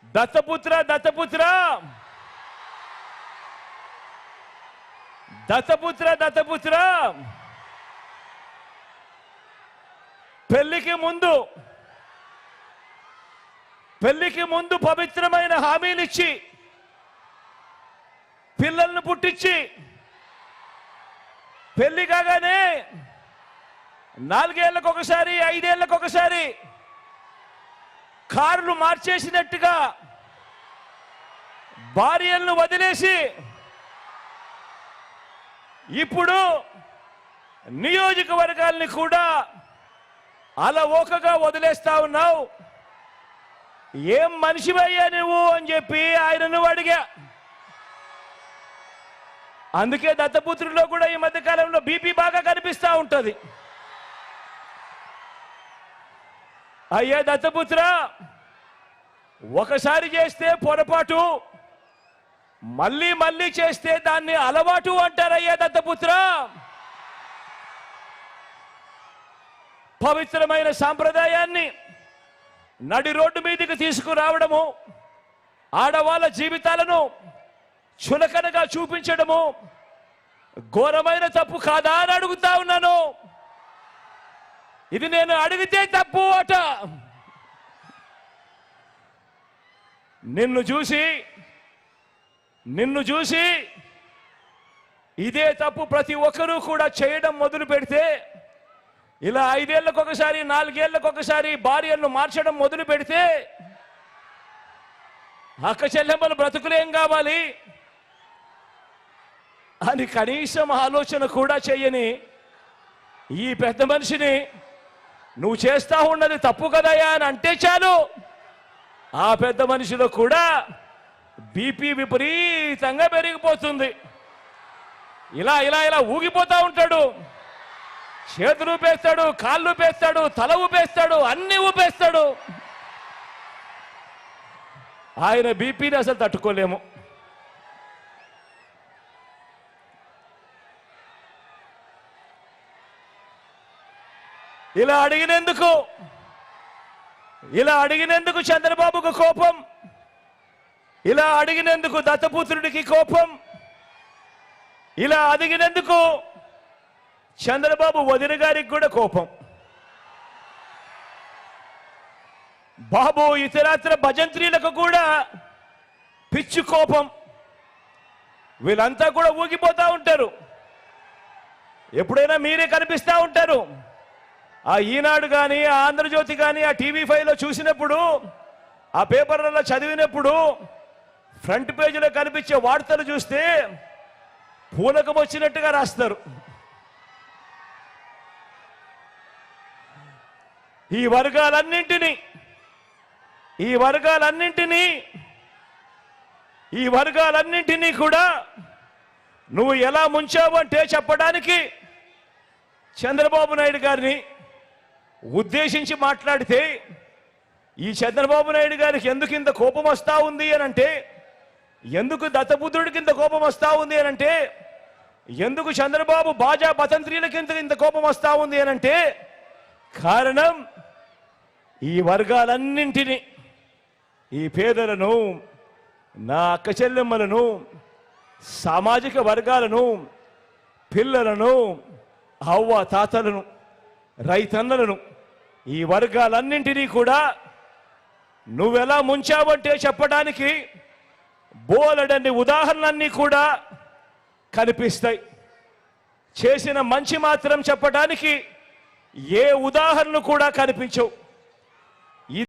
దత్తపుత్ర దత్తపుత్ర దత్తపుత్ర దత్తపుత్ర పెళ్లికి ముందు పవిత్రమైన హామీలిచ్చి పిల్లలను పుట్టించి పెళ్లి కాగానే 4 ఏళ్లకు ఒకసారి 5 ఏళ్లకు ఒకసారి కార్లు మార్చేసినట్టుగా భార్యలను వదిలేసి ఇప్పుడు నియోజకవర్గాల్ని కూడా అలవోకగా వదిలేస్తా ఉన్నావు. ఏం మనిషివయ్యా నువ్వు అని చెప్పి ఆయనను అడిగా. అందుకే దత్తపుత్రుల్లో కూడా ఈ మధ్య కాలంలో బీపీ బాగా కనిపిస్తూ ఉంటుంది. అయ్యా దత్తపుత్ర, ఒకసారి చేస్తే పొరపాటు, మళ్ళీ మళ్ళీ చేస్తే దాన్ని అలవాటు అంటారయ్యా దత్తపుత్ర. పవిత్రమైన సాంప్రదాయాన్ని నడి రోడ్డు మీదకి తీసుకురావడము, ఆడవాళ్ళ జీవితాలను చులకనగా చూపించడము ఘోరమైన తప్పు కాదా అని అడుగుతా ఉన్నాను. ఇది నేను అడిగితే తప్పు అట. నిన్ను చూసి ఇదే తప్పు ప్రతి ఒక్కరూ కూడా చేయడం మొదలు పెడితే, ఇలా 5 ఏళ్లకు ఒకసారి 4 ఏళ్లకు ఒకసారి భార్యలను మార్చడం మొదలు పెడితే అక్క చెల్లెమ్మల బ్రతుకులేం కావాలి అని కనీసం ఆలోచన కూడా చేయని ఈ పెద్ద మనిషిని నువ్వు చేస్తా ఉన్నది తప్పు కదయా అని అంటే చాలు, ఆ పెద్ద మనిషిలో కూడా బీపీ విపరీతంగా పెరిగిపోతుంది. ఇలా ఇలా ఇలా ఊగిపోతా ఉంటాడు. చేతులు ఊపేస్తాడు, కాళ్ళు ఊపేస్తాడు, తల ఊపేస్తాడు, అన్ని ఊపేస్తాడు. ఆయన బీపీని అసలు తట్టుకోలేము. ఇలా అడిగినందుకు చంద్రబాబుకు కోపం, ఇలా అడిగినందుకు దత్తపుత్రుడికి కోపం, ఇలా అడిగినందుకు చంద్రబాబు వదిన గారికి కూడా కోపం. బాబు ఇతరత్ర భజంత్రీలకు కూడా పిచ్చి కోపం. వీళ్ళంతా కూడా ఊగిపోతా ఉంటారు. ఎప్పుడైనా మీరే కనిపిస్తూ ఉంటారు. ఆ ఈనాడు కానీ, ఆ ఆంధ్రజ్యోతి కానీ, ఆ టీవీ5లో చూసినప్పుడు, ఆ పేపర్లలో చదివినప్పుడు ఫ్రంట్ పేజీలో కనిపించే వార్తలు చూస్తే పూనకం వచ్చినట్టుగా రాస్తారు. ఈ వర్గాలన్నింటినీ కూడా నువ్వు ఎలా ముంచావు అంటే చెప్పడానికి చంద్రబాబు నాయుడు గారిని ఉద్దేశించి మాట్లాడితే, ఈ చంద్రబాబు నాయుడు గారికి ఎందుకు ఇంత కోపం వస్తూ ఉంది అని అంటే, ఎందుకు దత్తపుత్రుడికి ఇంత కోపం వస్తూ ఉంది అని అంటే, ఎందుకు చంద్రబాబు బాజా బతంత్రీలకి ఇంత కోపం వస్తూ ఉంది అని అంటే, కారణం ఈ వర్గాలన్నింటినీ, ఈ పేదలను, నా అక్క చెల్లెమ్మలను, సామాజిక వర్గాలను, పిల్లలను, అవ్వ తాతలను, రైతన్నలను, ఈ వర్గాలన్నింటినీ కూడా నువ్వెలా ముంచావంటే చెప్పడానికి బోలెడన్ని ఉదాహరణలన్నీ కూడా కనిపిస్తాయి. చేసిన మంచి మాత్రం చెప్పడానికి ఏ ఉదాహరణలు కూడా కనిపించవు.